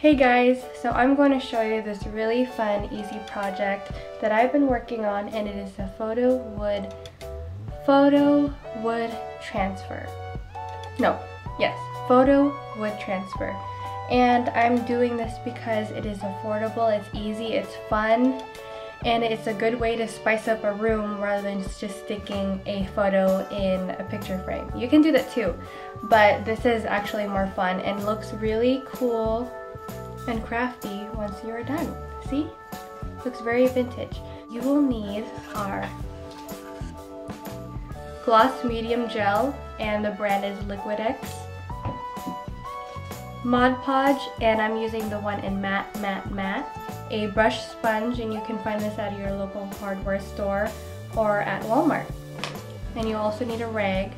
Hey guys, so I'm going to show you this really fun, easy project that I've been working on, and it is the photo wood transfer. Photo wood transfer. And I'm doing this because it is affordable, it's easy, it's fun, and it's a good way to spice up a room rather than just sticking a photo in a picture frame. You can do that too, but this is actually more fun and looks really cool and crafty once you're done. See? Looks very vintage. You will need our gloss medium gel, and the brand is Liquitex. Mod Podge, and I'm using the one in Matte Mat Mat. A brush sponge, and you can find this at your local hardware store or at Walmart. And you also need a rag.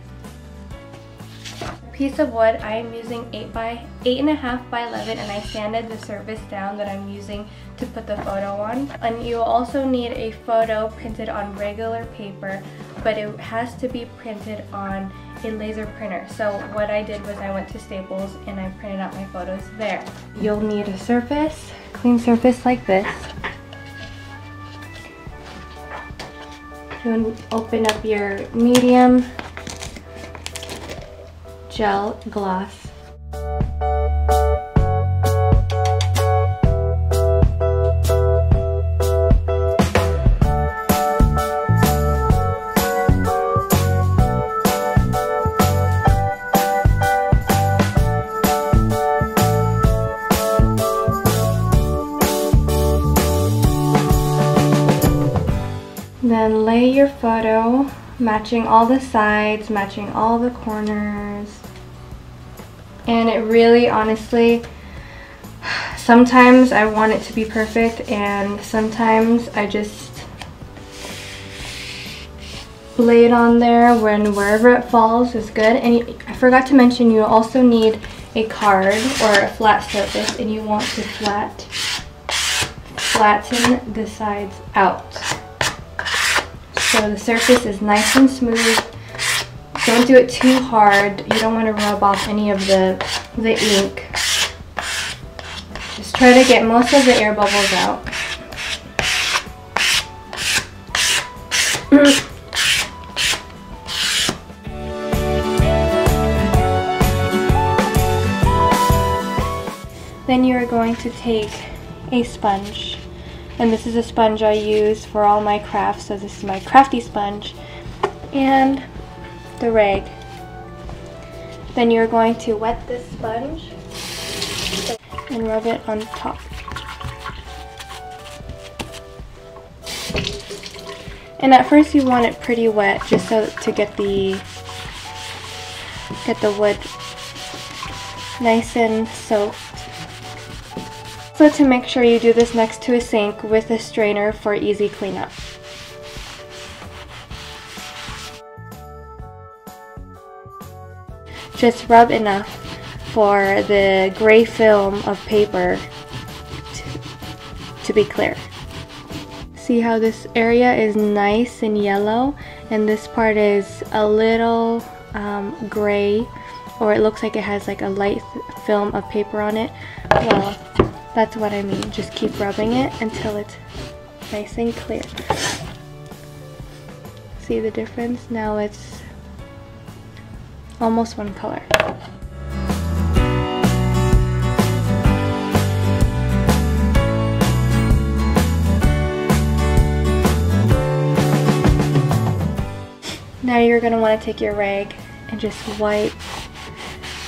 Piece of wood, I am using 8.5 by 11, and I sanded the surface down that I'm using to put the photo on. And you also need a photo printed on regular paper, but it has to be printed on a laser printer. So what I did was I went to Staples and I printed out my photos there. You'll need a surface, clean surface like this. You open up your medium gel gloss. Then lay your photo, matching all the sides, matching all the corners. And it really, honestly, sometimes I want it to be perfect, and sometimes I just lay it on there wherever it falls is good. And I forgot to mention, you also need a card or a flat surface, and you want to flatten the sides out, so the surface is nice and smooth. Don't do it too hard. You don't want to rub off any of the ink. Just try to get most of the air bubbles out. Then you are going to take a sponge. And this is a sponge I use for all my crafts, so this is my crafty sponge. And the rag. Then you're going to wet this sponge and rub it on top. And at first you want it pretty wet, just so to get the wood nice and soaked. So to make sure you do this next to a sink with a strainer for easy cleanup. Just rub enough for the gray film of paper to be clear. See how this area is nice and yellow, and this part is a little gray, or it looks like it has like a light film of paper on it. Well, that's what I mean. Just keep rubbing it until it's nice and clear. See the difference? Now it's almost one color. Now you're going to want to take your rag and just wipe,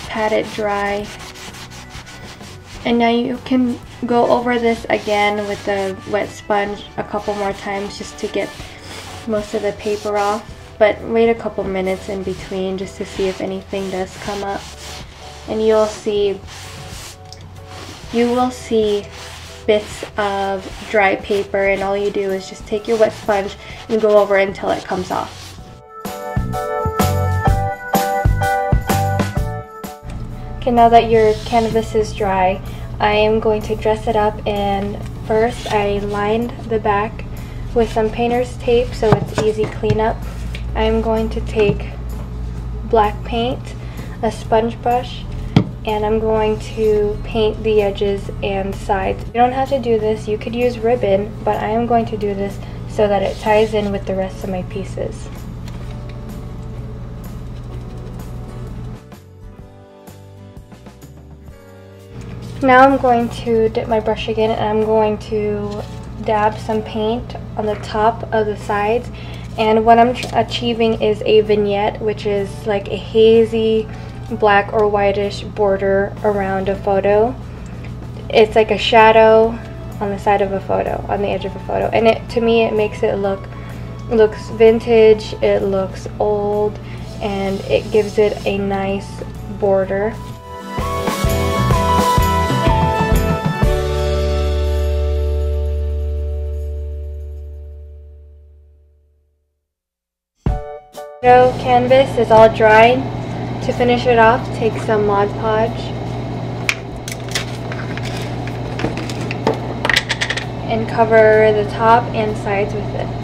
pat it dry. And now you can go over this again with the wet sponge a couple more times just to get most of the paper off. But wait a couple minutes in between just to see if anything does come up. And you will see bits of dry paper, and all you do is just take your wet sponge and go over it until it comes off. Okay, now that your canvas is dry, I am going to dress it up, and first I lined the back with some painter's tape so it's easy cleanup. I'm going to take black paint, a sponge brush, and I'm going to paint the edges and sides. You don't have to do this, you could use ribbon, but I am going to do this so that it ties in with the rest of my pieces. Now I'm going to dip my brush again, and I'm going to dab some paint on the top of the sides. And what I'm achieving is a vignette, which is like a hazy black or whitish border around a photo. It's like a shadow on the side of a photo, on the edge of a photo, and to me it makes it looks vintage, it looks old, and it gives it a nice border. So canvas is all dry. To finish it off, take some Mod Podge and cover the top and sides with it.